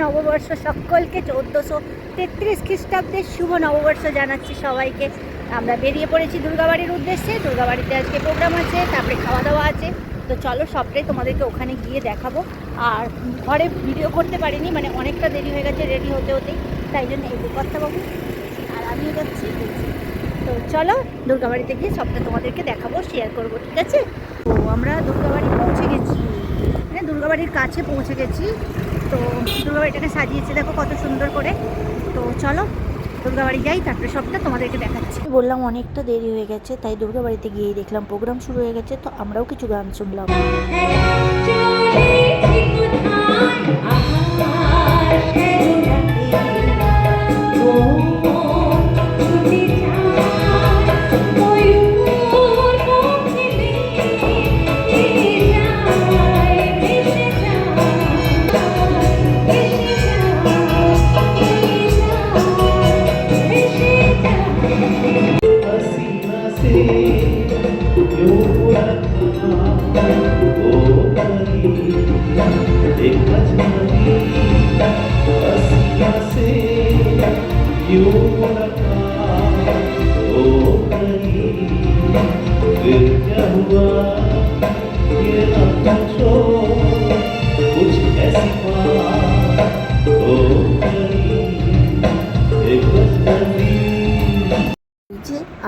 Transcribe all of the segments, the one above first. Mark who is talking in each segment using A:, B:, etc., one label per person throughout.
A: নববর্ষ সকলকে। 1433 খ্রিস্টাব্দের শুভ নববর্ষ জানাচ্ছি সবাইকে। আমরা বেরিয়ে পড়েছি দুর্গাবাড়ির উদ্দেশ্যে। দুর্গাবাড়িতে আজকে প্রোগ্রাম আছে, তারপরে খাওয়া দাওয়া আছে। তো চলো সবটাই তোমাদেরকে ওখানে গিয়ে দেখাবো। আর ঘরে ভিডিও করতে পারিনি, মানে অনেকটা দেরি হয়ে গেছে রেডি হতে হতেই, তাই জন্য এই কর্তাবাবু আর আমিও যাচ্ছি। তো চলো দুর্গাবাড়িতে গিয়ে সবটা তোমাদেরকে দেখাবো, শেয়ার করবো, ঠিক আছে? তো আমরা দুর্গাবাড়ি পৌঁছে গেছি, মানে দুর্গাবাড়ির কাছে পৌঁছে গেছি। তো দুর্গাবাড়িটাকে সাজিয়েছে দেখো কত সুন্দর করে। তো চলো দুর্গাবাড়ি যাই, তারপরে সবটা তোমাদেরকে দেখাচ্ছি। বললাম অনেকটা দেরি হয়ে গেছে, তাই দুর্গাবাড়িতে গিয়েই দেখলাম প্রোগ্রাম শুরু হয়ে গেছে। তো আমরাও কিছু গান শুনলাম।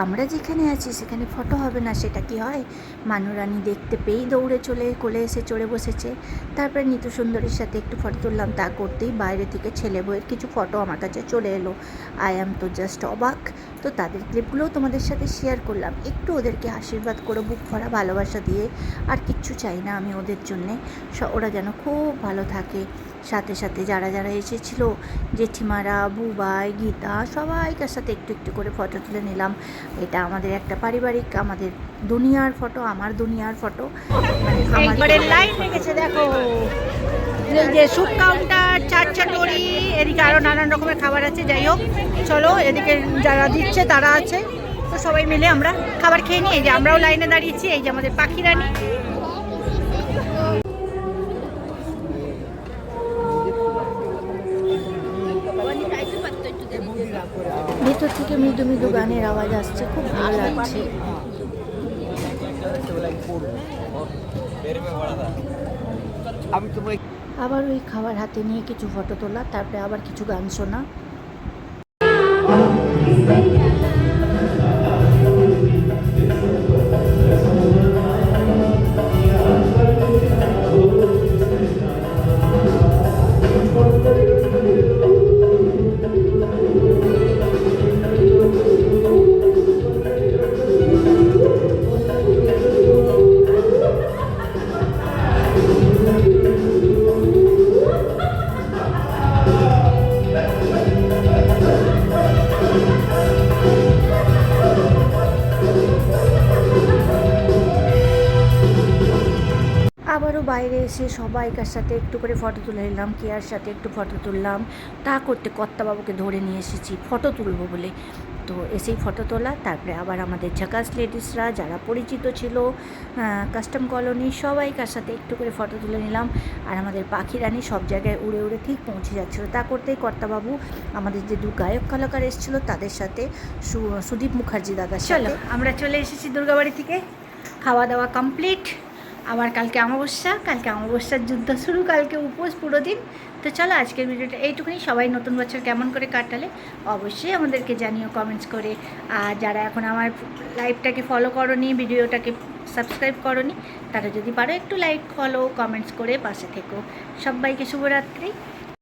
A: আমরা যেখানে আছি সেখানে ফটো হবে না, সেটা কি হয়? মানুরানী দেখতে পেয়েই দৌড়ে চলে কোলে এসে চড়ে বসেছে। তারপরে নিতু সুন্দরীর সাথে একটু ফটো তুললাম, তা করতেই বাইরে থেকে ছেলে বউয়ের কিছু ফটো আমার কাছে চলে এলো। আই অ্যাম তো জাস্ট অবাক। তো তাদের ক্লিপগুলোও তোমাদের সাথে শেয়ার করলাম। একটু ওদেরকে আশীর্বাদ করে বুক ভরা ভালোবাসা দিয়ে, আর কিচ্ছু চাই না আমি ওদের জন্যে। ওরা যেন খুব ভালো থাকে। সাথে সাথে যারা যারা এসেছিলো, জেঠিমারা, বুবাই, গীতা, সবাইকার সাথে একটু একটু করে ফটো তুলে নিলাম। এটা আমাদের একটা পারিবারিক, আমাদের দুনিয়ার ফটো, আমার দুনিয়ার ফটো। মানে লাইন লেগেছে দেখো, এই যে স্যুপ কাউন্টার, চাটচাটরি, এদিকে আরও নানান রকমের খাবার আছে। যাই হোক চলো, এদিকে যারা দিচ্ছে তারা আছে, তো সবাই মিলে আমরা খাবার খেয়ে নিই। এই যে আমরাও লাইনে দাঁড়িয়েছি, এই যে আমাদের পাখি রানী। ভেতর থেকে মৃদু মৃদু গানের আওয়াজ আসছে, খুব ভালো লাগছে। আবার ওই খাবার হাতে নিয়ে কিছু ফটো তোলা, তারপরে আবার কিছু গান শোনা। আবারও বাইরে এসে সবাইকার সাথে একটু করে ফটো তুলে নিলাম। কেয়ার সাথে একটু ফটো তুললাম। তা করতে কর্তাবাবুকে ধরে নিয়ে এসেছি ফটো তুলবো বলে। তো এসেই ফটো তোলা, তারপরে আবার আমাদের ঝাকাস লেডিসরা যারা পরিচিত ছিল, কাস্টম কলোনি, সবাইকার সাথে একটু করে ফটো তুলে নিলাম। আর আমাদের পাখি রানী সব জায়গায় উড়ে উড়ে ঠিক পৌঁছে যাচ্ছিলো। তা করতেই কর্তাবাবু আমাদের যে দু গায়ক কলাকার এসেছিলো তাদের সাথে, সুদীপ মুখার্জি দাদার সাথে। আমরা চলে এসেছি দুর্গাবাড়ি থেকে, খাওয়া দাওয়া কমপ্লিট। আবার কালকে অমাবস্যার যুদ্ধ শুরু, কালকে উপোস পুরো দিন। তো চলো আজকের ভিডিওটা এইটুকুনি। সবাই নতুন বছর কেমন করে কাটালে অবশ্যই আমাদেরকে জানিও কমেন্টস করে। আর যারা এখন আমার লাইভটাকে ফলো করোনি, ভিডিওটাকে সাবস্ক্রাইব করোনি, তারা যদি পারো একটু লাইক, ফলো, কমেন্টস করে পাশে থেকো। সবাইকে শুভরাত্রি।